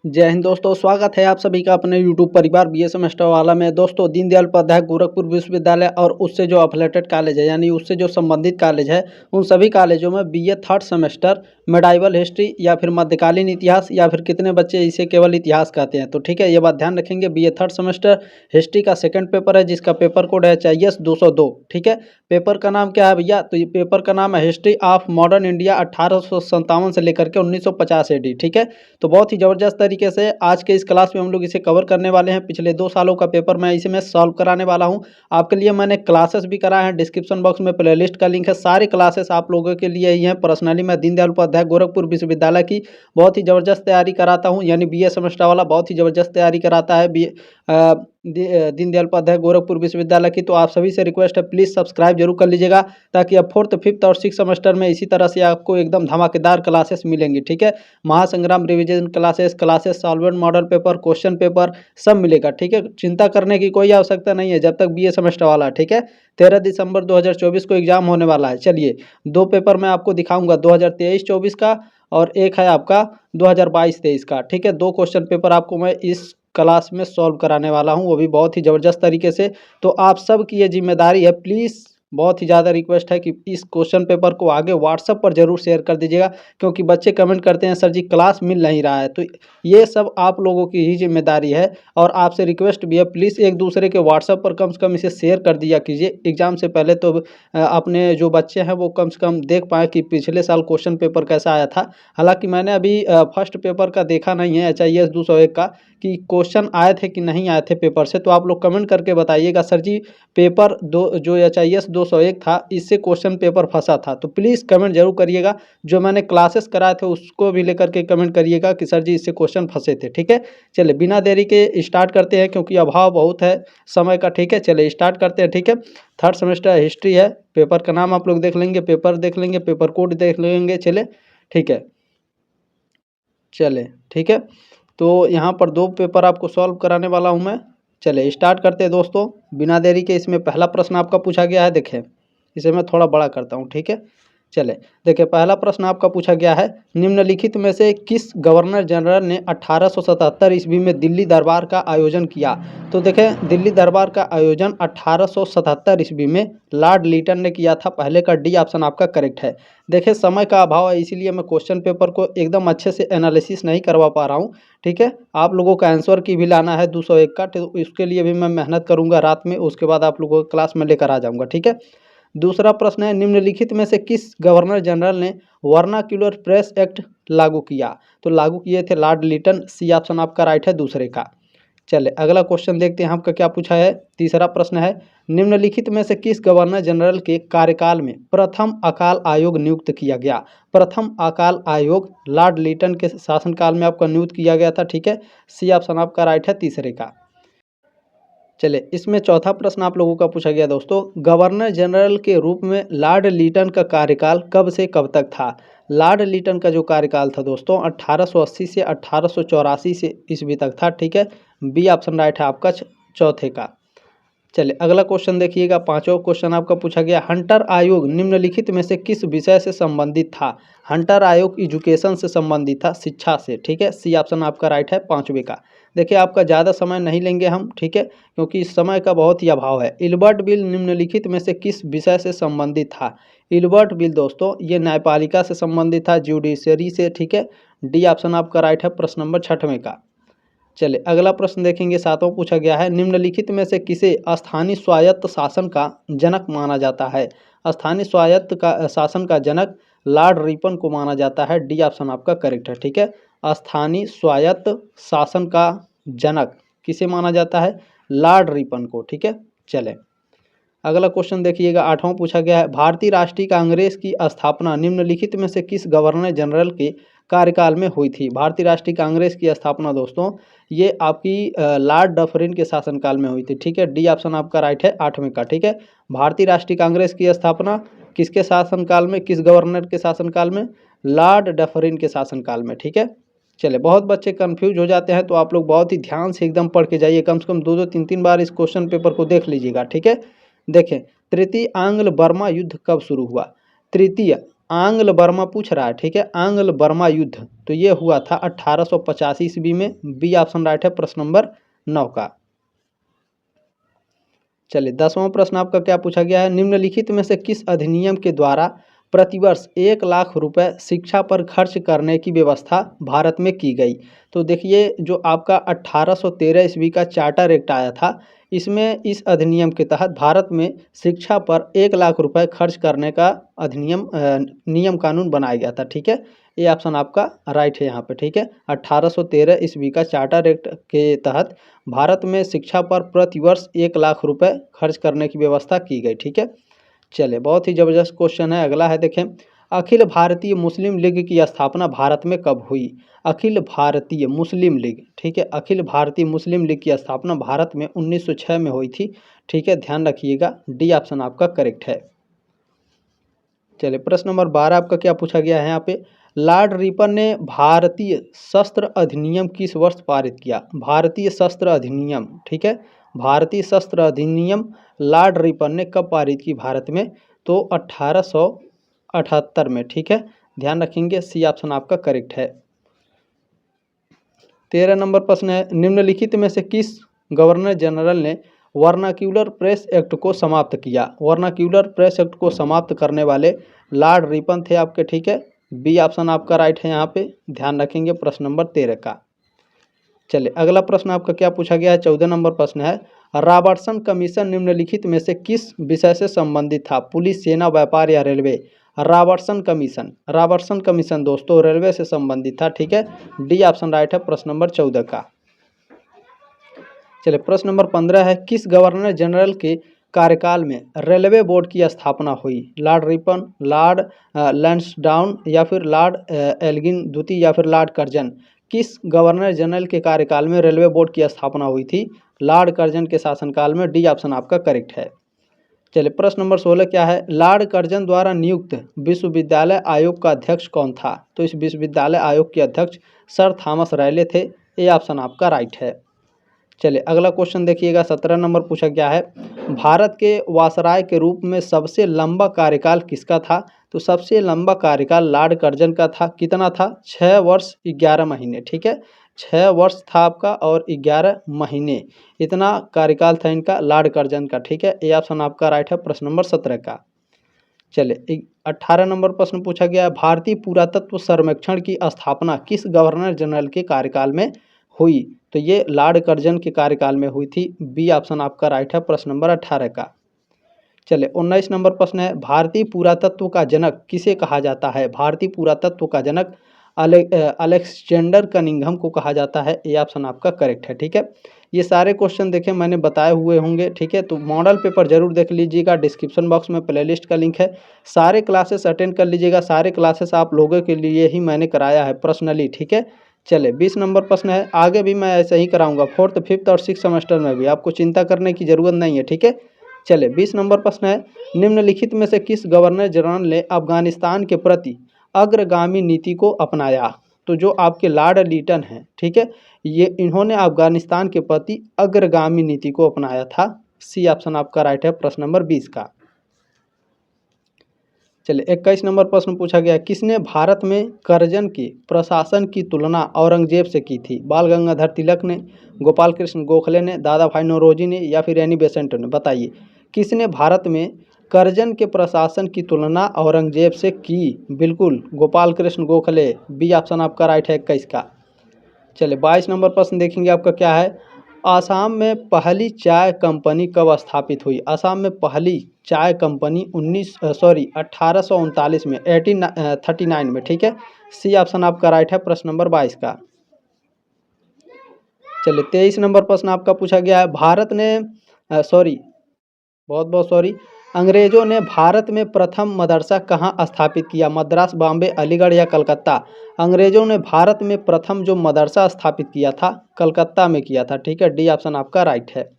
जय हिंद दोस्तों, स्वागत है आप सभी का अपने यूट्यूब परिवार बीए सेमेस्टर वाला में। दोस्तों, दीनदयाल उपाध्याय गोरखपुर विश्वविद्यालय और उससे जो अफिलेटेड कॉलेज है यानी उससे जो संबंधित कॉलेज है, उन सभी कॉलेजों में BA third semester medieval history या फिर मध्यकालीन इतिहास या फिर कितने बच्चे इसे केवल इतिहास कहते हैं, तो ठीक है, ये बात ध्यान रखेंगे। बीए थर्ड सेमेस्टर हिस्ट्री का सेकंड पेपर है जिसका पेपर कोड है HIS 202। ठीक है, पेपर का नाम क्या है भैया? तो ये पेपर का नाम है हिस्ट्री ऑफ मॉडर्न इंडिया 1857 से लेकर के 1950 AD। ठीक है, तो बहुत ही ज़बरदस्त तरीके से आज के इस क्लास में हम लोग इसे कवर करने वाले हैं। पिछले 2 सालों का पेपर मैं इसे सॉल्व कराने वाला हूं। आपके लिए मैंने क्लासेस भी कराए हैं, डिस्क्रिप्शन बॉक्स में प्लेलिस्ट का लिंक है। सारे क्लासेस आप लोगों के लिए ही हैं। पर्सनली मैं दीनदयाल उपाध्याय गोरखपुर विश्वविद्यालय की बहुत ही ज़बरदस्त तैयारी कराता हूँ, यानी बीए सेमेस्टर वाला बहुत ही ज़बरदस्त तैयारी कराता है दीनदयाल उपाध्याय गोरखपुर विश्वविद्यालय की। तो आप सभी से रिक्वेस्ट है, प्लीज़ सब्सक्राइब जरूर कर लीजिएगा ताकि अब 4th, 5th और 6th सेमेस्टर में इसी तरह से आपको एकदम धमाकेदार क्लासेस मिलेंगी। ठीक है, महासंग्राम revision classes solvent model paper, question paper सब मिलेगा। ठीक है, चिंता करने की कोई आवश्यकता नहीं है जब तक बीए सेमेस्टर वाला है। ठीक है, 13 दिसंबर 2024 को एग्जाम होने वाला है। चलिए, 2 पेपर मैं आपको दिखाऊंगा, 2023-24 का और एक है आपका 2022-23 का। ठीक है, 2 क्वेश्चन पेपर आपको मैं इस क्लास में सॉल्व कराने वाला हूं, वो भी बहुत ही ज़बरदस्त तरीके से। तो आप सब की ये जिम्मेदारी है, प्लीज़ बहुत ही ज़्यादा रिक्वेस्ट है कि इस क्वेश्चन पेपर को आगे व्हाट्सएप पर जरूर शेयर कर दीजिएगा, क्योंकि बच्चे कमेंट करते हैं सर जी क्लास मिल नहीं रहा है। तो ये सब आप लोगों की ही जिम्मेदारी है और आपसे रिक्वेस्ट भी है, प्लीज़ एक दूसरे के व्हाट्सएप पर कम से कम इसे शेयर कर दिया कीजिए। एग्ज़ाम से पहले तो अपने जो बच्चे हैं वो कम से कम देख पाएँ कि पिछले साल क्वेश्चन पेपर कैसा आया था। हालांकि मैंने अभी फर्स्ट पेपर का देखा नहीं है, HIS 201 का, कि क्वेश्चन आए थे कि नहीं आए थे पेपर से। तो आप लोग कमेंट करके बताइएगा सर जी पेपर दो जो HIS 201 था इससे क्वेश्चन पेपर फंसा था। तो प्लीज़ कमेंट जरूर करिएगा। जो मैंने क्लासेस कराए थे उसको भी लेकर के कमेंट करिएगा कि सर जी इससे क्वेश्चन फंसे थे। ठीक है, चलिए बिना देरी के स्टार्ट करते हैं क्योंकि अभाव बहुत है समय का। ठीक है, चलिए स्टार्ट करते हैं। ठीक है, थर्ड सेमेस्टर हिस्ट्री है, पेपर का नाम आप लोग देख लेंगे, पेपर देख लेंगे, पेपर कोड देख लेंगे। चले ठीक है, चले ठीक है, तो यहाँ पर 2 पेपर आपको सॉल्व कराने वाला हूँ मैं। चलिए स्टार्ट करते हैं दोस्तों बिना देरी के। इसमें पहला प्रश्न आपका पूछा गया है, देखें इसे मैं थोड़ा बड़ा करता हूँ। ठीक है, चले देखिए, पहला प्रश्न आपका पूछा गया है, निम्नलिखित में से किस गवर्नर जनरल ने 1877 ईस्वी में दिल्ली दरबार का आयोजन किया? तो देखें, दिल्ली दरबार का आयोजन 1877 ईस्वी में लॉर्ड लीटन ने किया था। पहले का डी ऑप्शन आपका करेक्ट है। देखिए, समय का अभाव है इसीलिए मैं क्वेश्चन पेपर को एकदम अच्छे से एनालिसिस नहीं करवा पा रहा हूँ। ठीक है, आप लोगों का आंसर की भी लाना है 201 का, तो इसके लिए भी मैं मेहनत करूँगा रात में, उसके बाद आप लोगों को क्लास में लेकर आ जाऊँगा। ठीक है, दूसरा प्रश्न है, निम्नलिखित में से किस गवर्नर जनरल ने वर्नाक्यूलर प्रेस एक्ट लागू किया? तो लागू किए थे लॉर्ड लिटन। सी ऑप्शन आपका राइट है दूसरे का। चले अगला क्वेश्चन देखते हैं आपका क्या पूछा है। तीसरा प्रश्न है, निम्नलिखित में से किस गवर्नर जनरल के कार्यकाल में प्रथम अकाल आयोग नियुक्त किया गया? प्रथम अकाल आयोग लॉर्ड लिटन के शासनकाल में आपका नियुक्त किया गया था। ठीक है, सी ऑप्शन आपका राइट है तीसरे का। चलिए, इसमें चौथा प्रश्न आप लोगों का पूछा गया दोस्तों, गवर्नर जनरल के रूप में लॉर्ड लिटन का कार्यकाल कब से कब तक था? लॉर्ड लिटन का जो कार्यकाल था दोस्तों 1880 से 1884 से ईस्वी तक था। ठीक है, बी ऑप्शन राइट है आपका चौथे का। चलिए अगला क्वेश्चन देखिएगा, पांचवा क्वेश्चन आपका पूछा गया, हंटर आयोग निम्नलिखित में से किस विषय से संबंधित था? हंटर आयोग एजुकेशन से संबंधित था, शिक्षा से। ठीक है, सी ऑप्शन आपका राइट है पांचवे का। देखिए, आपका ज़्यादा समय नहीं लेंगे हम, ठीक है, क्योंकि इस समय का बहुत ही अभाव है। इल्बर्ट बिल निम्नलिखित में से किस विषय से संबंधित था? इल्बर्ट बिल दोस्तों ये न्यायपालिका से संबंधित था, जुडिशरी से। ठीक है, डी ऑप्शन आपका राइट है प्रश्न नंबर 6वें का। चलिए अगला प्रश्न देखेंगे, सातवां पूछा गया है, निम्नलिखित में से किसे स्थानीय स्वायत्त शासन का जनक माना जाता है? स्थानीय स्वायत्त का शासन का जनक लॉर्ड रिपन को माना जाता है। डी ऑप्शन आपका करेक्ट है। ठीक है, स्थानीय स्वायत्त शासन का जनक किसे माना जाता है? लॉर्ड रिपन को। ठीक है, चले अगला क्वेश्चन देखिएगा, आठवां पूछा गया है, भारतीय राष्ट्रीय कांग्रेस की स्थापना निम्नलिखित में से किस गवर्नर जनरल के कार्यकाल में हुई थी? भारतीय राष्ट्रीय कांग्रेस की स्थापना दोस्तों ये आपकी लॉर्ड डफरिन के शासनकाल में हुई थी। ठीक है, डी ऑप्शन आपका राइट है 8वें का। ठीक है, भारतीय राष्ट्रीय कांग्रेस की स्थापना किसके शासनकाल में, किस गवर्नर के शासनकाल में? लॉर्ड डफरिन के शासनकाल में। ठीक है, चले बहुत बच्चे कंफ्यूज हो जाते हैं, तो आप लोग बहुत ही ध्यान से एकदम पढ़ के जाइए, कम से कम 2-2 3-3 बार इस क्वेश्चन पेपर को देख लीजिएगा। ठीक है, देखें, तृतीय आंग्ल बर्मा युद्ध कब शुरू हुआ? तृतीय आंग्ल बर्मा पूछ रहा है, ठीक है, आंग्ल बर्मा युद्ध तो ये हुआ था 1885 ईस्वी में। बी ऑप्शन राइट है प्रश्न नंबर 9 का। चलिए 10वां प्रश्न आपका क्या पूछा गया है, निम्नलिखित में से किस अधिनियम के द्वारा प्रतिवर्ष 1 लाख रुपए शिक्षा पर खर्च करने की व्यवस्था भारत में की गई। तो देखिए जो आपका 1813 ईस्वी का चार्टर एक्ट आया था, इसमें इस अधिनियम के तहत भारत में शिक्षा पर 1 लाख रुपए खर्च करने का अधिनियम नियम कानून बनाया गया था, ठीक है। ये ऑप्शन आपका राइट है यहाँ पे, ठीक है। 1813 ईस्वी का चार्टर एक्ट के तहत भारत में शिक्षा पर प्रतिवर्ष 1 लाख रुपए खर्च करने की व्यवस्था की गई, ठीक है। चलिए बहुत ही ज़बरदस्त क्वेश्चन है। अगला है देखें, अखिल भारतीय मुस्लिम लीग की स्थापना भारत में कब हुई। अखिल भारतीय मुस्लिम लीग, ठीक है, अखिल भारतीय मुस्लिम लीग की स्थापना भारत में 1906 में हुई थी, ठीक है, ध्यान रखिएगा। डी ऑप्शन आपका करेक्ट है। चलिए प्रश्न नंबर 12 आपका क्या पूछा गया है यहाँ पे, लॉर्ड रिपन ने भारतीय शस्त्र अधिनियम किस वर्ष पारित किया। भारतीय शस्त्र अधिनियम, ठीक है, भारतीय शस्त्र अधिनियम लॉर्ड रिपन ने कब पारित की भारत में, तो 1878 में, ठीक है, ध्यान रखेंगे। सी ऑप्शन आपका करेक्ट है। 13 नंबर प्रश्न है, निम्नलिखित में से किस गवर्नर जनरल ने वर्नाक्यूलर प्रेस एक्ट को समाप्त किया। वर्नाक्यूलर प्रेस एक्ट को समाप्त करने वाले लॉर्ड रिपन थे आपके, ठीक है। बी ऑप्शन आपका राइट है यहाँ पे, ध्यान रखेंगे प्रश्न नंबर 13 का। चलिए अगला प्रश्न आपका क्या पूछा गया है, 14 नंबर प्रश्न है, रॉबर्टसन कमीशन निम्नलिखित में से किस विषय से संबंधित था। पुलिस, सेना, व्यापार या railway. Robertson commission, Robertson commission दोस्तों रेलवे से संबंधित था, ठीक है। डी ऑप्शन राइट है प्रश्न नंबर 14 का। चलिए प्रश्न नंबर 15 है, किस गवर्नर जनरल के कार्यकाल में रेलवे बोर्ड की स्थापना हुई। लॉर्ड रिपन, लॉर्ड लैंसडाउन या फिर लॉर्ड एल्गिन द्वितीय या फिर लॉर्ड कर्जन। किस गवर्नर जनरल के कार्यकाल में रेलवे बोर्ड की स्थापना हुई थी। लॉर्ड कर्जन के शासनकाल में। डी ऑप्शन आपका करेक्ट है। चलिए प्रश्न नंबर 16 क्या है, लॉर्ड कर्जन द्वारा नियुक्त विश्वविद्यालय आयोग का अध्यक्ष कौन था। तो इस विश्वविद्यालय आयोग के अध्यक्ष सर थॉमस रैले थे। ये ऑप्शन आपका राइट है। चलिए अगला क्वेश्चन देखिएगा, 17 नंबर पूछा गया है, भारत के वायसराय के रूप में सबसे लंबा कार्यकाल किसका था। तो सबसे लंबा कार्यकाल लॉर्ड कर्जन का था। कितना था, 6 वर्ष 11 महीने, ठीक है, 6 वर्ष था आपका और 11 महीने, इतना कार्यकाल था इनका लॉर्ड कर्जन का, ठीक है। ये ऑप्शन आपका राइट है प्रश्न नंबर 17 का। चलिए 18 नंबर प्रश्न पूछा गया है, भारतीय पुरातत्व सर्वेक्षण की स्थापना किस गवर्नर जनरल के कार्यकाल में हुई। तो ये लॉर्ड कर्जन के कार्यकाल में हुई थी। बी ऑप्शन आपका राइट है प्रश्न नंबर 18 का। चलिए 19 नंबर प्रश्न है, भारतीय पुरातत्व का जनक किसे कहा जाता है। भारतीय पुरातत्व का जनक अलेक्जेंडर कनिंघम को कहा जाता है। ये ऑप्शन आपका करेक्ट है, ठीक है। ये सारे क्वेश्चन देखें मैंने बताए हुए होंगे, ठीक है। तो मॉडल पेपर जरूर देख लीजिएगा, डिस्क्रिप्शन बॉक्स में प्लेलिस्ट का लिंक है, सारे क्लासेस अटेंड कर लीजिएगा। सारे क्लासेस आप लोगों के लिए ही मैंने कराया है पर्सनली, ठीक है। चले 20 नंबर प्रश्न है, आगे भी मैं ऐसे ही कराऊंगा 4th, 5th और 6th सेमेस्टर में भी, आपको चिंता करने की ज़रूरत नहीं है, ठीक है। चले 20 नंबर प्रश्न है, निम्नलिखित में से किस गवर्नर जनरल ने अफगानिस्तान के प्रति अग्रगामी नीति को अपनाया। तो जो आपके लॉर्ड लिटन हैं, ठीक है, ये इन्होंने अफगानिस्तान के प्रति अग्रगामी नीति को अपनाया था। सी ऑप्शन आपका राइट है प्रश्न नंबर 20 का। चलिए 21 नंबर प्रश्न पूछा गया, किसने भारत में कर्जन के प्रशासन की तुलना औरंगजेब से की थी। बाल गंगाधर तिलक ने, गोपाल कृष्ण गोखले ने, दादा भाई नौरोजी ने या फिर एनी बेसेंट ने। बताइए किसने भारत में कर्जन के प्रशासन की तुलना औरंगजेब से की। बिल्कुल गोपाल कृष्ण गोखले। बी ऑप्शन आपका राइट है 21 का। चलिए 22 नंबर प्रश्न देखेंगे आपका क्या है, आसाम में पहली चाय कंपनी कब स्थापित हुई। आसाम में पहली चाय कंपनी 1839 में, 1839 में, ठीक है। सी ऑप्शन आपका राइट है प्रश्न नंबर 22 का। चलिए 23 नंबर प्रश्न आपका पूछा गया है, भारत ने बहुत बहुत सॉरी, अंग्रेजों ने भारत में प्रथम मदरसा कहाँ स्थापित किया। मद्रास, बॉम्बे, अलीगढ़ या कलकत्ता। अंग्रेजों ने भारत में प्रथम जो मदरसा स्थापित किया था कलकत्ता में किया था, ठीक है। डी ऑप्शन आपका राइट है।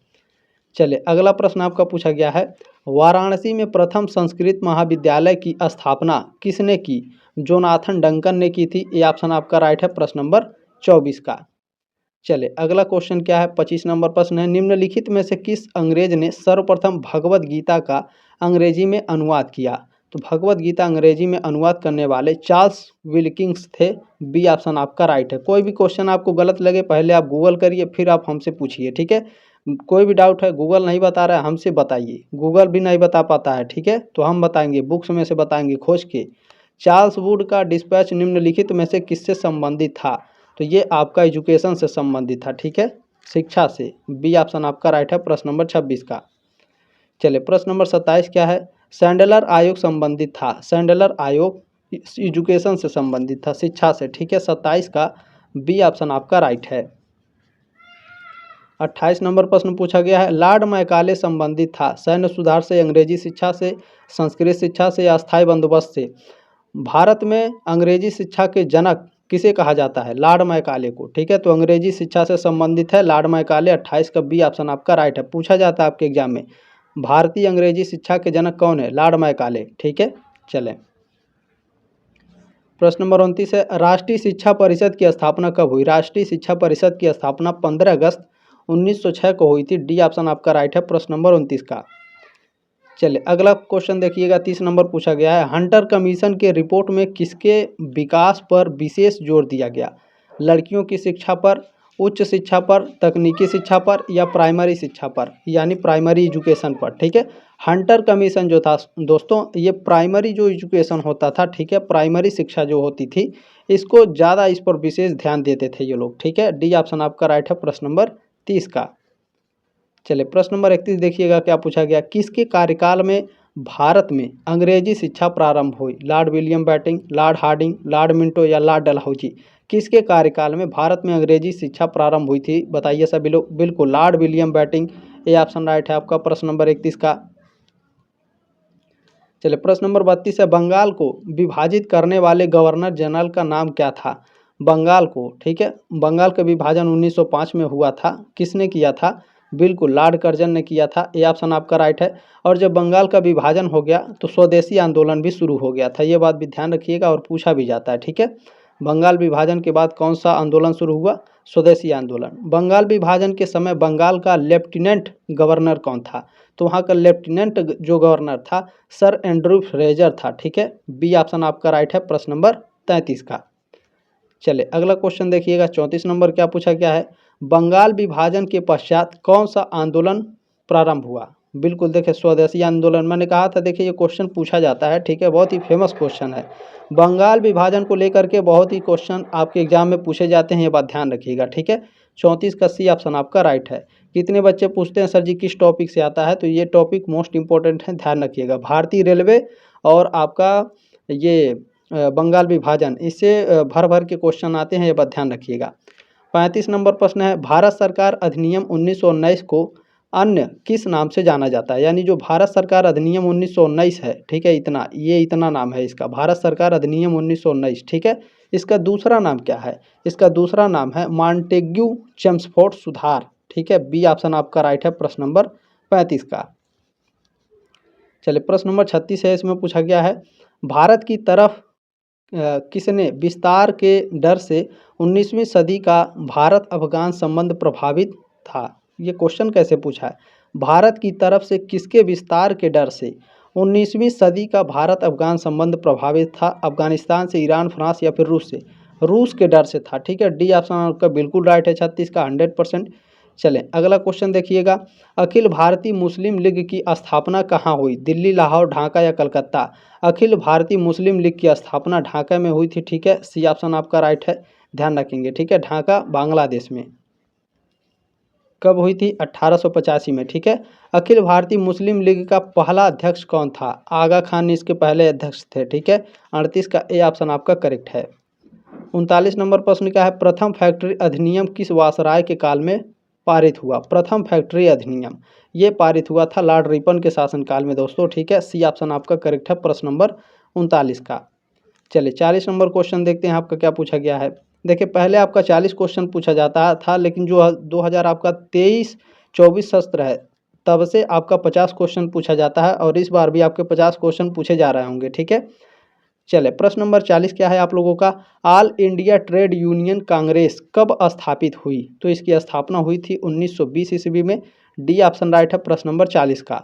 चलिए अगला प्रश्न आपका पूछा गया है, वाराणसी में प्रथम संस्कृत महाविद्यालय की स्थापना किसने की। जोनाथन डंकन ने की थी। ये ऑप्शन आपका राइट है प्रश्न नंबर 24 का। चले अगला क्वेश्चन क्या है, 25 नंबर प्रश्न है, निम्नलिखित में से किस अंग्रेज ने सर्वप्रथम भगवत गीता का अंग्रेजी में अनुवाद किया। तो भगवत गीता अंग्रेजी में अनुवाद करने वाले चार्ल्स विल्किंस थे। बी ऑप्शन आपका राइट है। कोई भी क्वेश्चन आपको गलत लगे पहले आप गूगल करिए, फिर आप हमसे पूछिए, ठीक है। कोई भी डाउट है, गूगल नहीं बता रहा है, हमसे बताइए। गूगल भी नहीं बता पाता है, ठीक है, तो हम बताएंगे, बुक्स में से बताएंगे खोज के। चार्ल्स वुड का डिस्पैच निम्नलिखित में से किससे संबंधित था? तो ये आपका एजुकेशन से संबंधित था, ठीक है, शिक्षा से। बी ऑप्शन आपका राइट है प्रश्न नंबर 26 का। चलिए प्रश्न नंबर 27 क्या है? सैंडलर आयोग संबंधित था। सैंडलर आयोग एजुकेशन से संबंधित था, शिक्षा से, ठीक है। 27 का बी ऑप्शन आपका राइट है। 28 नंबर प्रश्न पूछा गया है, लॉर्ड मैकाले संबंधित था सैन्य सुधार से, अंग्रेजी शिक्षा से, संस्कृत शिक्षा से या स्थायी बंदोबस्त से? भारत में अंग्रेजी शिक्षा के जनक किसे कहा जाता है? लॉर्ड मैकाले को, ठीक है, तो अंग्रेजी शिक्षा से संबंधित है लॉर्ड मैकाले। 28 का बी ऑप्शन आपका राइट है। पूछा जाता है आपके एग्जाम में, भारतीय अंग्रेजी शिक्षा के जनक कौन है? लॉर्ड मैकाले, ठीक है। चलें प्रश्न नंबर 29 है, राष्ट्रीय शिक्षा परिषद की स्थापना कब हुई? राष्ट्रीय शिक्षा परिषद की स्थापना 15 अगस्त 1906 को हुई थी। डी ऑप्शन आपका राइट है प्रश्न नंबर 29 का। चलिए अगला क्वेश्चन देखिएगा, 30 नंबर पूछा गया है, हंटर कमीशन के रिपोर्ट में किसके विकास पर विशेष जोर दिया गया? लड़कियों की शिक्षा पर, उच्च शिक्षा पर, तकनीकी शिक्षा पर या प्राइमरी शिक्षा पर, यानी प्राइमरी एजुकेशन पर, ठीक है। हंटर कमीशन जो था दोस्तों, ये प्राइमरी जो एजुकेशन होता था, ठीक है, प्राइमरी शिक्षा जो होती थी, इसको ज़्यादा इस पर विशेष ध्यान देते थे ये लोग, ठीक है। डी ऑप्शन आपका राइट है प्रश्न नंबर 30 का। चलिए प्रश्न नंबर 31 देखिएगा क्या पूछा गया, किसके कार्यकाल में भारत में अंग्रेजी शिक्षा प्रारंभ हुई? Lord William Bentinck, Lord Hardinge, Lord Minto या लॉर्ड डलहौजी? किसके कार्यकाल में भारत में अंग्रेजी शिक्षा प्रारंभ हुई थी? बताइए सभी लोग। बिल्कुल लॉर्ड विलियम बेंटिंक, ये ऑप्शन राइट है आपका प्रश्न नंबर 31 का। चलिए प्रश्न नंबर 32 है, बंगाल को विभाजित करने वाले गवर्नर जनरल का नाम क्या था? बंगाल को, ठीक है, बंगाल का विभाजन 1905 में हुआ था। किसने किया था? बिल्कुल लॉर्ड कर्जन ने किया था। ये ऑप्शन आपका राइट है। और जब बंगाल का विभाजन हो गया तो स्वदेशी आंदोलन भी शुरू हो गया था, ये बात भी ध्यान रखिएगा और पूछा भी जाता है, ठीक है। बंगाल विभाजन के बाद कौन सा आंदोलन शुरू हुआ? स्वदेशी आंदोलन। बंगाल विभाजन के समय बंगाल का लेफ्टिनेंट गवर्नर कौन था? तो वहाँ का लेफ्टिनेंट जो गवर्नर था सर एंड्रू फ्रेजर था, ठीक है। बी ऑप्शन आपका राइट है प्रश्न नंबर 33 का। चलिए अगला क्वेश्चन देखिएगा, 34 नंबर क्या पूछा गया है, बंगाल विभाजन के पश्चात कौन सा आंदोलन प्रारंभ हुआ? बिल्कुल देखिए स्वदेशी आंदोलन। मैंने कहा था देखिए ये क्वेश्चन पूछा जाता है, ठीक है, बहुत ही फेमस क्वेश्चन है। बंगाल विभाजन को लेकर के बहुत ही क्वेश्चन आपके एग्जाम में पूछे जाते हैं, ये बात ध्यान रखिएगा, ठीक है। 34 का सी ऑप्शन आपका राइट है। कितने बच्चे पूछते हैं सर जी किस टॉपिक से आता है, तो ये टॉपिक मोस्ट इंपॉर्टेंट है, ध्यान रखिएगा। भारतीय रेलवे और आपका ये बंगाल विभाजन, इससे भर भर के क्वेश्चन आते हैं, ये बात ध्यान रखिएगा। 35 नंबर प्रश्न है, भारत सरकार अधिनियम 1919 को अन्य किस नाम से जाना जाता है? यानी जो भारत सरकार अधिनियम 1919 है, ठीक है, इतना ये इतना नाम है इसका, भारत सरकार अधिनियम 1919, ठीक है। इसका दूसरा नाम क्या है? इसका दूसरा नाम है मॉन्टेग्यू चेम्सफोर्ड सुधार, ठीक है। बी ऑप्शन आपका राइट है प्रश्न नंबर 35 का। चलिए प्रश्न नंबर 36 है, इसमें पूछा गया है, भारत की तरफ किसने विस्तार के डर से 19वीं सदी का भारत अफगान संबंध प्रभावित था? ये क्वेश्चन कैसे पूछा है? भारत की तरफ से किसके विस्तार के डर से 19वीं सदी का भारत अफगान संबंध प्रभावित था? अफगानिस्तान से, ईरान, फ्रांस या फिर रूस से? रूस के डर से था, ठीक है। डी ऑप्शन आपका बिल्कुल राइट है 36 का 100%। चलें अगला क्वेश्चन देखिएगा, अखिल भारतीय मुस्लिम लीग की स्थापना कहाँ हुई? दिल्ली, लाहौर, ढाका या कलकत्ता? अखिल भारतीय मुस्लिम लीग की स्थापना ढाका में हुई थी, ठीक है। सी ऑप्शन आपका राइट है, ध्यान रखेंगे, ठीक है। ढाका बांग्लादेश में। कब हुई थी? 1885 में, ठीक है। अखिल भारतीय मुस्लिम लीग का पहला अध्यक्ष कौन था? आगा खान इसके पहले अध्यक्ष थे, ठीक है। 38 का ए ऑप्शन आपका करेक्ट है। 39 नंबर प्रश्न क्या है, प्रथम फैक्ट्री अधिनियम किस वासराय के काल में पारित हुआ? प्रथम फैक्ट्री अधिनियम ये पारित हुआ था लॉर्ड रिपन के शासनकाल में दोस्तों, ठीक है। सी ऑप्शन आपका करेक्ट है प्रश्न नंबर 39 का। चलिए 40 नंबर क्वेश्चन देखते हैं आपका क्या पूछा गया है। देखिए पहले आपका 40 क्वेश्चन पूछा जाता था, लेकिन जो 2000 आपका 23-24 सत्र है तब से आपका 50 क्वेश्चन पूछा जाता है, और इस बार भी आपके 50 क्वेश्चन पूछे जा रहे होंगे, ठीक है। चले प्रश्न नंबर 40 क्या है आप लोगों का, all India trade union Congress कब स्थापित हुई? तो इसकी स्थापना हुई थी 1920 ईस्वी में। डी ऑप्शन राइट है प्रश्न नंबर 40 का।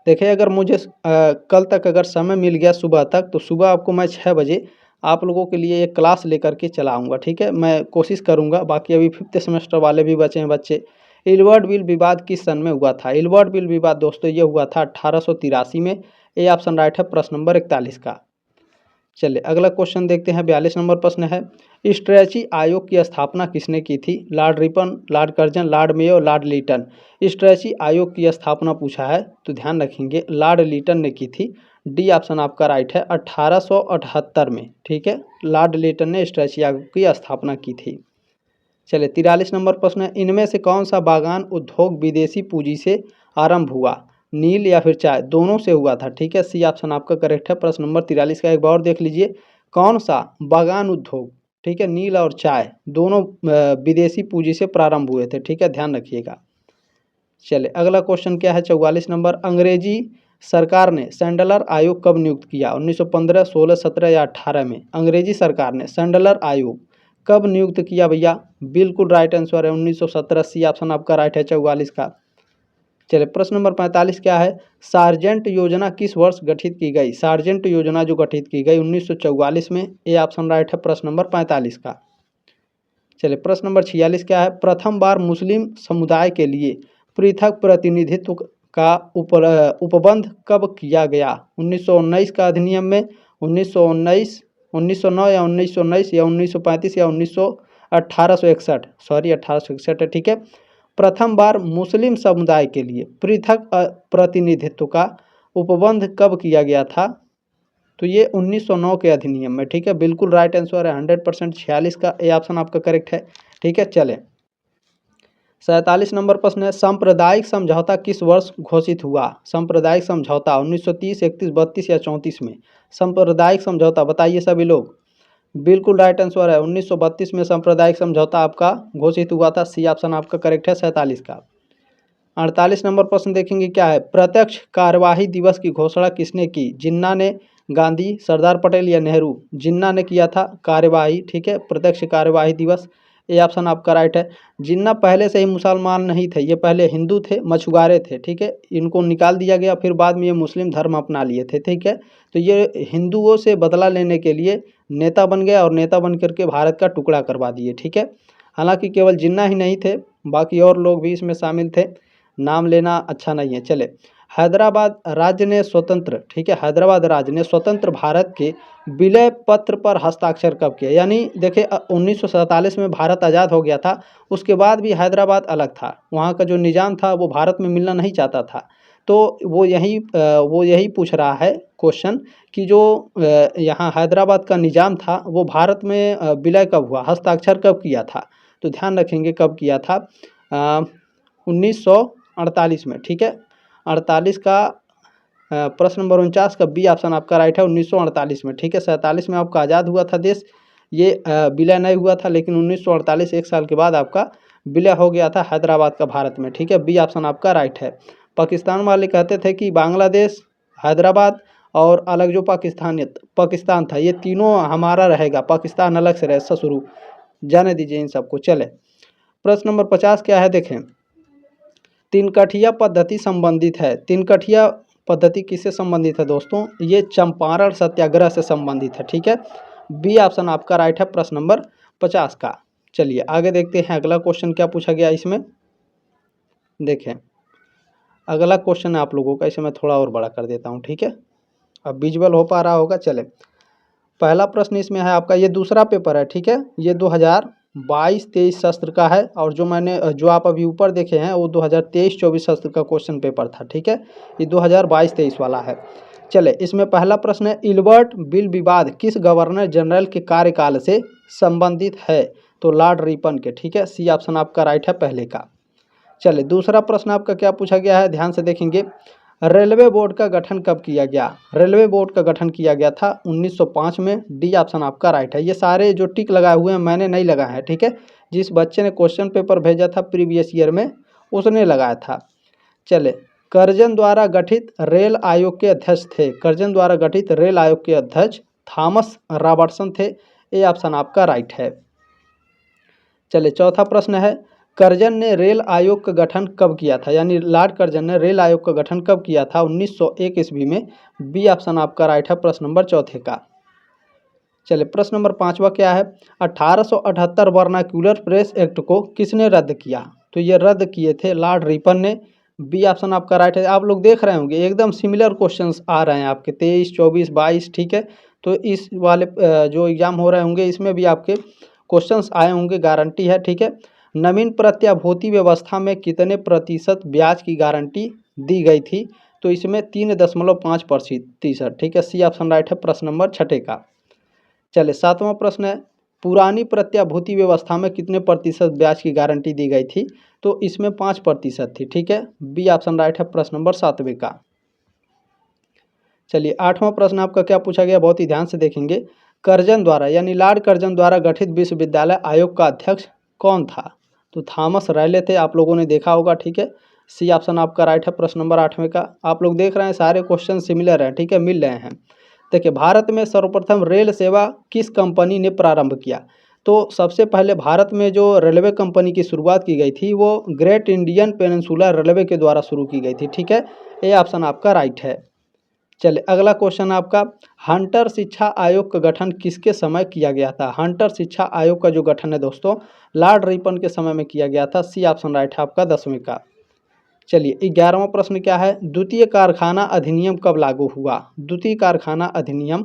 देखिए अगर मुझे कल तक अगर समय मिल गया सुबह तक, तो सुबह आपको मैं 6 बजे आप लोगों के लिए एक क्लास लेकर के चला आऊँगा, ठीक है? मैं कोशिश करूँगा। बाकी अभी 5th सेमेस्टर वाले भी बचे हैं बच्चे। इल्बर्ट बिल विवाद किस सन में हुआ था? इल्बर्ट बिल विवाद दोस्तों ये हुआ था 1883 में। ए ऑप्शन राइट है प्रश्न नंबर 41 का। चलिए अगला क्वेश्चन देखते हैं। 42 नंबर प्रश्न है, स्ट्रैची आयोग की स्थापना किसने की थी? Lord Ripon, lord Curzon, lord Mayo, lord Lytton. Strachey आयोग की स्थापना पूछा है तो ध्यान रखेंगे लॉर्ड लीटन ने की थी। डी ऑप्शन आपका राइट है 1878 में, ठीक है। लॉर्ड लीटन ने स्ट्रैची आयोग की स्थापना की थी। चलिए 43 नंबर प्रश्न है, इनमें से कौन सा बागान उद्योग विदेशी पूंजी से आरंभ हुआ? नील या फिर चाय, दोनों से हुआ था, ठीक है। सी ऑप्शन आपका करेक्ट है प्रश्न नंबर 43 का। एक बार और देख लीजिए, कौन सा बागान उद्योग, ठीक है, नील और चाय दोनों विदेशी पूंजी से प्रारंभ हुए थे, ठीक है, ध्यान रखिएगा। चलिए अगला क्वेश्चन क्या है? 44 नंबर, अंग्रेजी सरकार ने सैंडलर आयोग कब नियुक्त किया? 1915, 16, 17 या 18 में? अंग्रेजी सरकार ने सैंडलर आयोग कब नियुक्त किया भैया? बिल्कुल राइट आंसर है 1917। सी ऑप्शन आपका राइट है 44 का। चलिए प्रश्न नंबर 45 क्या है? सार्जेंट योजना किस वर्ष गठित की गई? सार्जेंट योजना जो गठित की गई 1944 में। ए ऑप्शन राइट है प्रश्न नंबर 45 का। चलिए प्रश्न नंबर 46 क्या है? प्रथम बार मुस्लिम समुदाय के लिए पृथक प्रतिनिधित्व का उपबंध कब किया गया? 1919 का अधिनियम में, 1919, 1909 या 1919 या 1935 या 1861, सॉरी 1861 है, ठीक है। प्रथम बार मुस्लिम समुदाय के लिए पृथक प्रतिनिधित्व का उपबंध कब किया गया था? तो ये 1909 के अधिनियम में, ठीक है। बिल्कुल राइट आंसर है 100%, 46 का। ए ऑप्शन आपका करेक्ट है, ठीक है। चलें 47 नंबर प्रश्न है, सांप्रदायिक समझौता किस वर्ष घोषित हुआ? सांप्रदायिक समझौता 1930, 31, 32 या 34 में? सांप्रदायिक समझौता बताइए सभी लोग। बिल्कुल राइट आंसर है 1932 में सांप्रदायिक समझौता आपका घोषित हुआ था। सी ऑप्शन आपका करेक्ट है 47 का। 48 नंबर प्रश्न देखेंगे क्या है? प्रत्यक्ष कार्यवाही दिवस की घोषणा किसने की? जिन्ना ने, गांधी, सरदार पटेल या नेहरू? जिन्ना ने किया था कार्यवाही, ठीक है, प्रत्यक्ष कार्यवाही दिवस। ये ऑप्शन आपका राइट है। जिन्ना पहले से ही मुसलमान नहीं थे, ये पहले हिंदू थे, मछुआरे थे, ठीक है। इनको निकाल दिया गया, फिर बाद में ये मुस्लिम धर्म अपना लिए थे, ठीक है। तो ये हिंदुओं से बदला लेने के लिए नेता बन गया और नेता बन करके भारत का टुकड़ा करवा दिए, ठीक है। हालांकि केवल जिन्ना ही नहीं थे, बाकी और लोग भी इसमें शामिल थे, नाम लेना अच्छा नहीं है। चले, हैदराबाद राज्य ने स्वतंत्र, ठीक है, हैदराबाद राज्य ने स्वतंत्र भारत के विलय पत्र पर हस्ताक्षर कब किया? यानी देखिए 1947 में भारत आज़ाद हो गया था, उसके बाद भी हैदराबाद अलग था, वहाँ का जो निज़ाम था वो भारत में मिलना नहीं चाहता था। तो वो यही पूछ रहा है क्वेश्चन कि जो यहाँ हैदराबाद का निज़ाम था वो भारत में विलय कब हुआ, हस्ताक्षर कब किया था? तो ध्यान रखेंगे कब किया था, 1948 में, ठीक है। 48 का प्रश्न नंबर 49 का बी ऑप्शन आपका राइट है 1948 में, ठीक है। 47 में आपका आज़ाद हुआ था देश, ये विलय नहीं हुआ था, लेकिन 1948 एक साल के बाद आपका विलय हो गया था हैदराबाद का भारत में, ठीक है। बी ऑप्शन आपका राइट है। पाकिस्तान वाले कहते थे कि बांग्लादेश, हैदराबाद और अलग जो पाकिस्तान था, ये तीनों हमारा रहेगा, पाकिस्तान अलग से रहे, शुरू जाने दीजिए इन सबको। चले प्रश्न नंबर 50 क्या है देखें? तिनकठिया पद्धति संबंधित है। तिनकठिया पद्धति किससे संबंधित है दोस्तों? ये चंपारण सत्याग्रह से संबंधित है, ठीक है। बी ऑप्शन आपका राइट है प्रश्न नंबर 50 का। चलिए आगे देखते हैं अगला क्वेश्चन क्या पूछा गया इसमें। देखें अगला क्वेश्चन है आप लोगों का, इसे मैं थोड़ा और बड़ा कर देता हूँ, ठीक है, अब विजुअल हो पा रहा होगा। चले पहला प्रश्न इसमें है आपका, ये दूसरा पेपर है, ठीक है, ये 2022-23 सत्र का है, और जो आप अभी ऊपर देखे हैं वो 2023-24 सत्र का क्वेश्चन पेपर था, ठीक है। ये 2022-23 वाला है। चले इसमें पहला प्रश्न है, इल्बर्ट बिल विवाद किस गवर्नर जनरल के कार्यकाल से संबंधित है? तो लॉर्ड रिपन के, ठीक है। सी ऑप्शन आपका राइट है पहले का। चले दूसरा प्रश्न आपका क्या पूछा गया है, ध्यान से देखेंगे। रेलवे बोर्ड का गठन कब किया गया? रेलवे बोर्ड का गठन किया गया था 1905 में। डी ऑप्शन आपका राइट है। ये सारे जो टिक लगाए हुए हैं मैंने नहीं लगाए हैं, ठीक है, जिस बच्चे ने क्वेश्चन पेपर भेजा था प्रीवियस ईयर में उसने लगाया था। चले कर्जन द्वारा गठित रेल आयोग के अध्यक्ष थे, कर्जन द्वारा गठित रेल आयोग के अध्यक्ष थॉमस रॉबर्टसन थे। ये ऑप्शन आपका राइट है। चले चौथा प्रश्न है, कर्जन ने रेल आयोग का गठन कब किया था, यानी लॉर्ड कर्जन ने रेल आयोग का गठन कब किया था, 1901 ईस्वी में। बी ऑप्शन आपका राइट है प्रश्न नंबर चौथे का। चलिए प्रश्न नंबर पाँचवा क्या है, 1878 वर्नाक्यूलर प्रेस एक्ट को किसने रद्द किया, तो ये रद्द किए थे लॉर्ड रिपन ने। बी ऑप्शन आपका राइट है। आप लोग देख रहे होंगे एकदम सिमिलर क्वेश्चंस आ रहे हैं आपके 23, 24, 22, ठीक है। तो इस वाले जो एग्जाम हो रहे होंगे इसमें भी आपके क्वेश्चंस आए होंगे, गारंटी है, ठीक है। नवीन प्रत्याभूति व्यवस्था में कितने प्रतिशत ब्याज की गारंटी दी गई थी, तो इसमें 3.5%, ठीक है। सी ऑप्शन राइट है प्रश्न नंबर छठे का। चलिए सातवां प्रश्न है, पुरानी प्रत्याभूति व्यवस्था में कितने प्रतिशत ब्याज की गारंटी दी गई थी, तो इसमें 5% थी, ठीक है। बी ऑप्शन राइट है प्रश्न नंबर सातवें का। चलिए आठवां प्रश्न आपका क्या पूछा गया, बहुत ही ध्यान से देखेंगे। कर्जन द्वारा यानी लॉर्ड कर्जन द्वारा गठित विश्वविद्यालय आयोग का अध्यक्ष कौन था, तो थॉमस रैले थे, आप लोगों ने देखा होगा, ठीक है। सी ऑप्शन आपका राइट है प्रश्न नंबर आठवें का। आप लोग देख रहे हैं सारे क्वेश्चन सिमिलर हैं, ठीक है, मिल रहे हैं। देखिए भारत में सर्वप्रथम रेल सेवा किस कंपनी ने प्रारंभ किया, तो सबसे पहले भारत में जो रेलवे कंपनी की शुरुआत की गई थी वो ग्रेट इंडियन पेनिनसुला रेलवे के द्वारा शुरू की गई थी, ठीक है। ये ऑप्शन आपका राइट है। चलिए अगला क्वेश्चन आपका, हंटर शिक्षा आयोग का गठन किसके समय किया गया था। हंटर शिक्षा आयोग का जो गठन है दोस्तों लॉर्ड रिपन के समय में किया गया था। सी ऑप्शन राइट है आपका 10वें का। चलिए 11वां प्रश्न क्या है, द्वितीय कारखाना अधिनियम कब लागू हुआ। द्वितीय कारखाना अधिनियम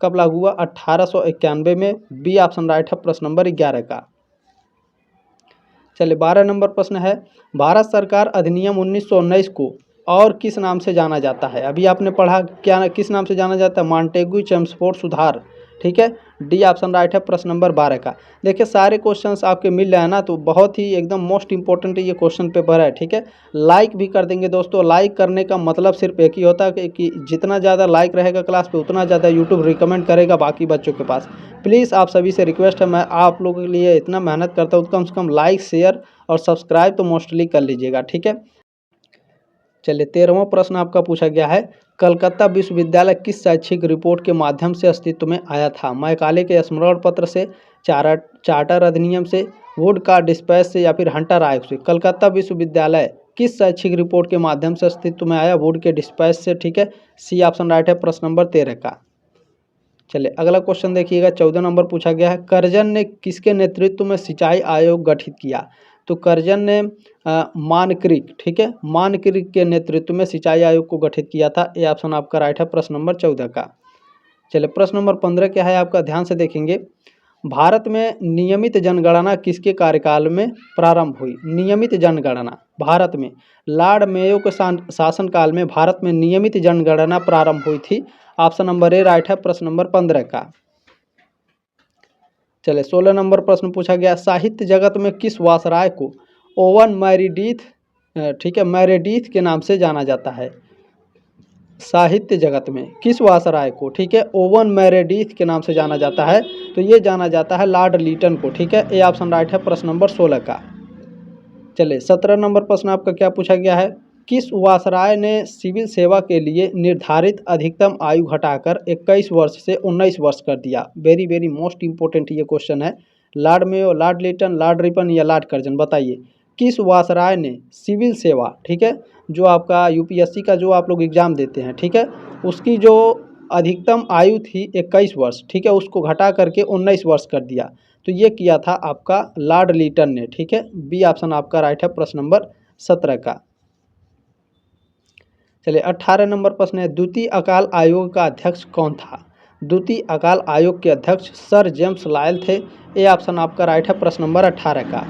कब लागू हुआ, 1891 में। बी ऑप्शन राइट है प्रश्न नंबर 11 का। चलिए 12 नंबर प्रश्न है, भारत सरकार अधिनियम 1919 को और किस नाम से जाना जाता है। अभी आपने पढ़ा क्या, किस नाम से जाना जाता है, मॉन्टेग्यू चेम्सफोर्ड सुधार, ठीक है। डी ऑप्शन राइट है प्रश्न नंबर 12 का। देखिए सारे क्वेश्चंस आपके मिल रहे हैं ना, तो बहुत ही एकदम मोस्ट इंपॉर्टेंट ये क्वेश्चन पेपर है, ठीक है। लाइक भी कर देंगे दोस्तों। लाइक करने का मतलब सिर्फ एक ही होता है कि जितना ज़्यादा लाइक रहेगा क्लास पे उतना ज़्यादा यूट्यूब रिकमेंड करेगा बाकी बच्चों के पास। प्लीज़ आप सभी से रिक्वेस्ट है, मैं आप लोगों के लिए इतना मेहनत करता हूँ, कम से कम लाइक शेयर और सब्सक्राइब तो मोस्टली कर लीजिएगा, ठीक है। चलिए 13वां प्रश्न आपका पूछा गया है, कलकत्ता विश्वविद्यालय किस शैक्षिक रिपोर्ट के माध्यम से अस्तित्व में आया था। मैकाले के स्मरण पत्र से, चार्टर अधिनियम से, वुड का डिस्पैच से, या फिर हंटर आयोग से। कलकत्ता विश्वविद्यालय किस शैक्षिक रिपोर्ट के माध्यम से अस्तित्व में आया, वुड के डिस्पैच से, ठीक है। सी ऑप्शन राइट है प्रश्न नंबर 13 का। चलिए अगला क्वेश्चन देखिएगा, 14 नंबर पूछा गया है, कर्जन ने किसके नेतृत्व में सिंचाई आयोग गठित किया, तो कर्जन ने मानक्रिक, ठीक है, मानक्रिक के नेतृत्व में सिंचाई आयोग को गठित किया था। ये ऑप्शन आपका राइट है प्रश्न नंबर 14 का। चलिए प्रश्न नंबर 15 क्या है आपका, ध्यान से देखेंगे। भारत में नियमित जनगणना किसके कार्यकाल में प्रारंभ हुई। नियमित जनगणना भारत में लॉर्ड मेयो के शासनकाल में भारत में नियमित जनगणना प्रारंभ हुई थी। ऑप्शन नंबर ए राइट है प्रश्न नंबर 15 का। चलिए 16 नंबर प्रश्न पूछा गया, साहित्य जगत में किस वासराय को ओवन मैरीडीथ, ठीक है, मैरेडीथ के नाम से जाना जाता है। साहित्य जगत में किस वासराय को, ठीक है, ओवन मैरेडीथ के नाम से जाना जाता है, तो ये जाना जाता है लॉर्ड लीटन को, ठीक है। ए ऑप्शन राइट है प्रश्न नंबर 16 का। चलिए 17 नंबर प्रश्न आपका क्या पूछा गया है, किस वासराय ने सिविल सेवा के लिए निर्धारित अधिकतम आयु घटाकर 21 वर्ष से 19 वर्ष कर दिया। वेरी वेरी मोस्ट इंपॉर्टेंट ये क्वेश्चन है। Lord Mayo, Lord Lytton, Lord Ripon या लॉर्ड कर्जन, बताइए किस वासराय ने सिविल सेवा, ठीक है, जो आपका यूपीएससी का जो आप लोग एग्जाम देते हैं, ठीक है, उसकी जो अधिकतम आयु थी 21 वर्ष, ठीक है, उसको घटा करके 19 वर्ष कर दिया। तो ये किया था आपका लॉर्ड लीटन ने, ठीक है। बी ऑप्शन आपका राइट है प्रश्न नंबर 17 का। चलिए 18 नंबर प्रश्न है, द्वितीय अकाल आयोग का अध्यक्ष कौन था। द्वितीय अकाल आयोग के अध्यक्ष सर जेम्स लायल थे। ए ऑप्शन आपका राइट है प्रश्न नंबर 18 का।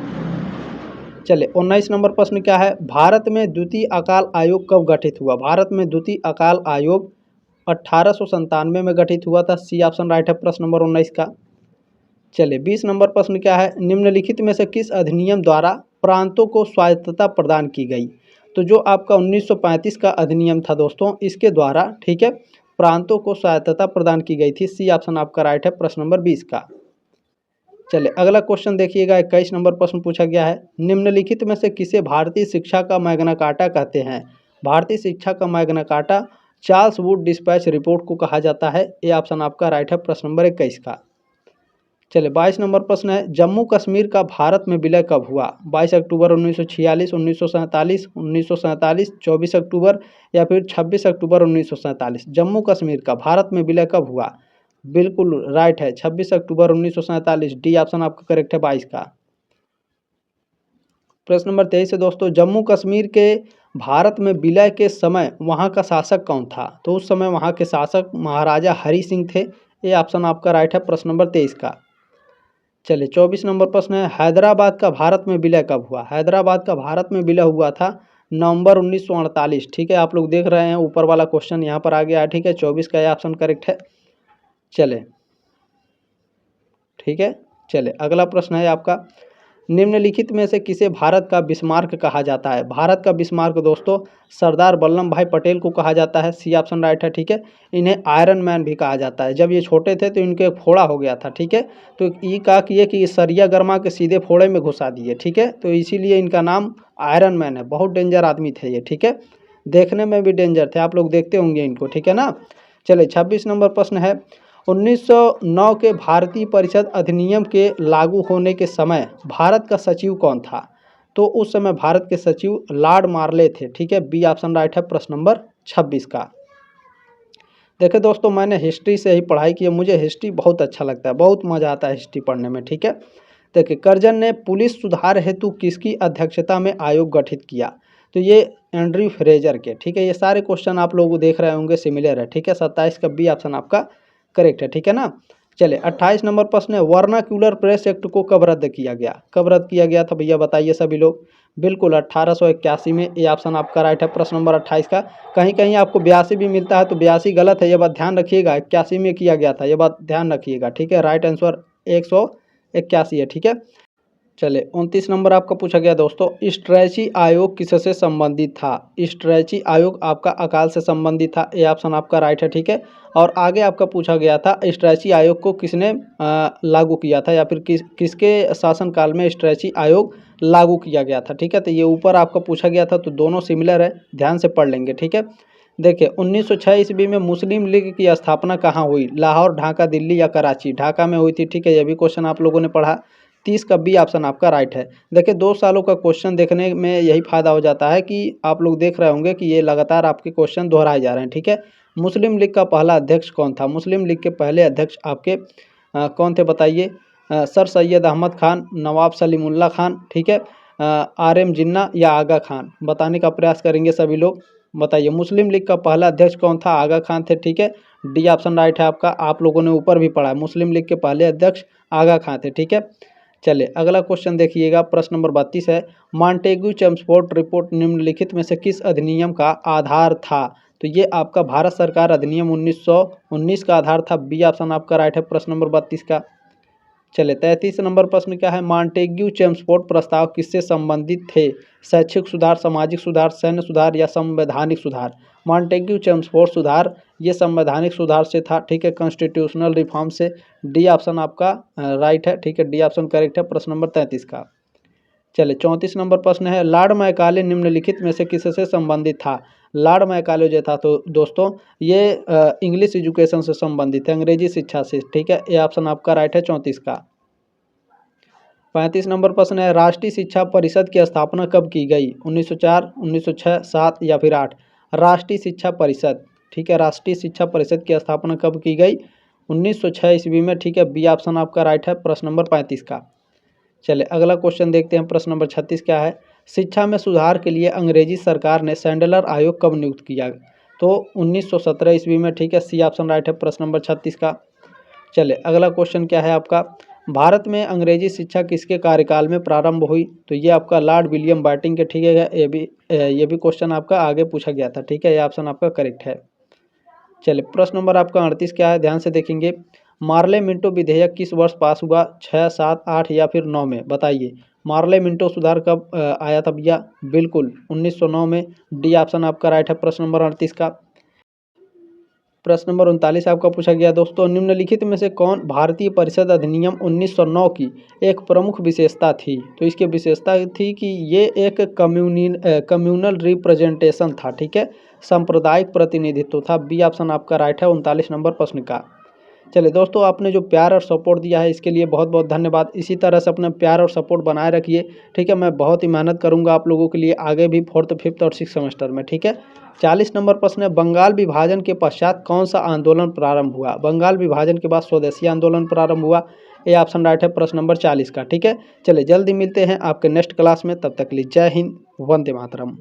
चलिए 19 नंबर प्रश्न क्या है, भारत में द्वितीय अकाल आयोग कब गठित हुआ। भारत में द्वितीय अकाल आयोग 1897 में गठित हुआ था। सी ऑप्शन राइट है प्रश्न नंबर 19 का। चलिए 20 नंबर प्रश्न क्या है, निम्नलिखित में से किस अधिनियम द्वारा प्रांतों को स्वायत्तता प्रदान की गई। तो जो आपका 1935 का अधिनियम था दोस्तों, इसके द्वारा, ठीक है, प्रांतों को स्वायत्तता प्रदान की गई थी। सी ऑप्शन आपका राइट है प्रश्न नंबर 20 का। चलिए अगला क्वेश्चन देखिएगा, 21 नंबर प्रश्न पूछा गया है, निम्नलिखित में से किसे भारतीय शिक्षा का मैग्ना कार्टा कहते हैं। भारतीय शिक्षा का Magna carta Charles Wood dispatch report को कहा जाता है। ये ऑप्शन आपका राइट है प्रश्न नंबर 21 का। चलिए 22 नंबर प्रश्न है, जम्मू कश्मीर का भारत में विलय कब हुआ? 22 अक्टूबर 1946, 1947, 1947, 24 अक्टूबर या फिर 26 अक्टूबर 1947? जम्मू कश्मीर का भारत में विलय कब हुआ? बिल्कुल राइट है, 26 अक्टूबर 1947। डी ऑप्शन आपका करेक्ट है 22 का। प्रश्न नंबर 23 है दोस्तों, जम्मू कश्मीर के भारत में विलय के समय वहाँ का शासक कौन था? तो उस समय वहाँ के शासक महाराजा हरि सिंह थे। ये ऑप्शन आपका राइट है प्रश्न नंबर 23 का। चलिए 24 नंबर प्रश्न है, हैदराबाद का भारत में विलय कब हुआ? हैदराबाद का भारत में विलय हुआ था नवंबर 1948। ठीक है, आप लोग देख रहे हैं ऊपर वाला क्वेश्चन यहाँ पर आ गया है। ठीक है, 24 का ये ऑप्शन करेक्ट है। चले ठीक है, चले अगला प्रश्न है आपका, निम्नलिखित में से किसे भारत का बिस्मार्क कहा जाता है? भारत का बिस्मार्क दोस्तों सरदार वल्लभ भाई पटेल को कहा जाता है। सी ऑप्शन राइट है। ठीक है, इन्हें आयरन मैन भी कहा जाता है। जब ये छोटे थे तो इनके फोड़ा हो गया था। ठीक है, तो ये कहा कि सरिया गरमा के सीधे फोड़े में घुसा दिए। ठीक है, तो इसीलिए इनका नाम आयरन मैन है। बहुत डेंजर आदमी थे ये। ठीक है, देखने में भी डेंजर थे, आप लोग देखते होंगे इनको। ठीक है ना। चलिए 26 नंबर प्रश्न है, 1909 के भारतीय परिषद अधिनियम के लागू होने के समय भारत का सचिव कौन था? तो उस समय भारत के सचिव लॉर्ड मार्ले थे। ठीक है, बी ऑप्शन राइट है प्रश्न नंबर 26 का। देखिए दोस्तों, मैंने हिस्ट्री से ही पढ़ाई की है, मुझे हिस्ट्री बहुत अच्छा लगता है, बहुत मज़ा आता है हिस्ट्री पढ़ने में। ठीक है, देखिए कर्जन ने पुलिस सुधार हेतु किसकी अध्यक्षता में आयोग गठित किया? तो ये एंड्रयू फ्रेजर के। ठीक है, ये सारे क्वेश्चन आप लोग देख रहे होंगे सिमिलर है। ठीक है, 27 का बी ऑप्शन आपका करेक्ट है। ठीक है ना। चलिए 28 नंबर प्रश्न है, वर्नाक्यूलर प्रेस एक्ट को कब रद्द किया गया? कब रद्द किया गया था भैया बताइए सभी लोग। बिल्कुल 1881 में। ये ऑप्शन आपका राइट है प्रश्न नंबर 28 का। कहीं कहीं आपको 82 भी मिलता है तो 82 गलत है, ये बात ध्यान रखिएगा। 81 में किया गया था, ये बात ध्यान रखिएगा। ठीक है, राइट आंसर 181 है। ठीक है, चले 29 नंबर आपका पूछा गया दोस्तों, स्ट्रैची आयोग किससे संबंधित था? स्ट्रैची आयोग आपका अकाल से संबंधित था। ये ऑप्शन आपका राइट है। ठीक है, और आगे आपका पूछा गया था स्ट्रैची आयोग को किसने लागू किया था, या फिर किसके शासनकाल में स्ट्रैची आयोग लागू किया गया था? ठीक है, तो ये ऊपर आपका पूछा गया था, तो दोनों सिमिलर है, ध्यान से पढ़ लेंगे। ठीक है, देखिए 1906 ईस्वी में मुस्लिम लीग की स्थापना कहाँ हुई? लाहौर, ढाका, दिल्ली या कराची? ढाका में हुई थी। ठीक है, ये भी क्वेश्चन आप लोगों ने पढ़ा। 30 का बी ऑप्शन आपका राइट है। देखिए 2 सालों का क्वेश्चन देखने में यही फ़ायदा हो जाता है कि आप लोग देख रहे होंगे कि ये लगातार आपके क्वेश्चन दोहराए जा रहे हैं। ठीक है, मुस्लिम लीग का पहला अध्यक्ष कौन था? मुस्लिम लीग के पहले अध्यक्ष आपके कौन थे बताइए? सर सैयद अहमद खान, नवाब सलीमुल्लाह खान, ठीक है, आर.एम. जिन्ना या आगा खान? बताने का प्रयास करेंगे सभी लोग। बताइए मुस्लिम लीग का पहला अध्यक्ष कौन था? आगा खान थे। ठीक है, डी ऑप्शन राइट है आपका। आप लोगों ने ऊपर भी पढ़ा है, मुस्लिम लीग के पहले अध्यक्ष आगा खान थे। ठीक है, चलिए अगला क्वेश्चन देखिएगा, प्रश्न नंबर 32 है, मॉन्टेग्यू चेम्सफोर्ड रिपोर्ट निम्नलिखित में से किस अधिनियम का आधार था? तो ये आपका भारत सरकार अधिनियम 1919 का आधार था। बी ऑप्शन आपका राइट है प्रश्न नंबर 32 का। चलिए 33 नंबर प्रश्न क्या है, मॉन्टेग्यू चेम्सफोर्ड प्रस्ताव किससे संबंधित थे? शैक्षिक सुधार, सामाजिक सुधार, सैन्य सुधार या संवैधानिक सुधार? मॉन्टेग्यू चेम्सफोर्ड सुधार ये संवैधानिक सुधार से था। ठीक है, कॉन्स्टिट्यूशनल रिफॉर्म से। डी ऑप्शन आपका राइट है। ठीक है, डी ऑप्शन करेक्ट है प्रश्न नंबर 33 का। चलिए 34 नंबर प्रश्न है, लॉर्ड मैकाले निम्नलिखित में से किससे संबंधित था? लॉर्ड मैकाले जो था तो दोस्तों ये इंग्लिश एजुकेशन से संबंधित है, अंग्रेजी शिक्षा से। ठीक है, ये ऑप्शन आपका राइट है 34 का। 35 नंबर प्रश्न है, राष्ट्रीय शिक्षा परिषद की स्थापना कब की गई? 1904, 1906, 7 या फिर 8? राष्ट्रीय शिक्षा परिषद। ठीक है, राष्ट्रीय शिक्षा परिषद की स्थापना कब की गई? 1906 ईस्वी में। ठीक है, बी ऑप्शन आपका राइट है प्रश्न नंबर 35 का। चलिए अगला क्वेश्चन देखते हैं, प्रश्न नंबर 36 क्या है, शिक्षा में सुधार के लिए अंग्रेजी सरकार ने सैंडलर आयोग कब नियुक्त किया? तो 1917 ईस्वी में। ठीक है, सी ऑप्शन राइट है प्रश्न नंबर 36 का। चलिए अगला क्वेश्चन क्या है आपका, भारत में अंग्रेजी शिक्षा किसके कार्यकाल में प्रारंभ हुई? तो ये आपका लॉर्ड विलियम बेंटिंक के। ठीक है, ये भी क्वेश्चन आपका आगे पूछा गया था। ठीक है, ये ऑप्शन आपका करेक्ट है। चलिए प्रश्न नंबर आपका 38 क्या है, ध्यान से देखेंगे, मार्ले मिंटो विधेयक किस वर्ष पास हुआ? 6, 7, 8 या फिर 9 में? बताइए मार्ले मिंटो सुधार कब आया था भैया? बिल्कुल 1909 में। डी ऑप्शन आपका राइट है प्रश्न नंबर 38 का। प्रश्न नंबर 39 आपका पूछा गया दोस्तों, निम्नलिखित में से कौन भारतीय परिषद अधिनियम 1909 की एक प्रमुख विशेषता थी? तो इसकी विशेषता थी कि ये एक कम्युनल रिप्रेजेंटेशन था। ठीक है, सांप्रदायिक प्रतिनिधित्व था। बी ऑप्शन आपका राइट है 39 नंबर प्रश्न का। चलिए दोस्तों, आपने जो प्यार और सपोर्ट दिया है इसके लिए बहुत बहुत धन्यवाद। इसी तरह से अपना प्यार और सपोर्ट बनाए रखिए, ठीक है। मैं बहुत ही मेहनत करूंगा आप लोगों के लिए आगे भी 4th, 5th और 6th सेमेस्टर में, ठीक है। 40 नंबर प्रश्न है, बंगाल विभाजन के पश्चात कौन सा आंदोलन प्रारंभ हुआ? बंगाल विभाजन के बाद स्वदेशी आंदोलन प्रारंभ हुआ। ये ऑप्शन राइट है प्रश्न नंबर 40 का, ठीक है। चलिए जल्दी मिलते हैं आपके नेक्स्ट क्लास में, तब तक के लिए जय हिंद, वंदे मातरम।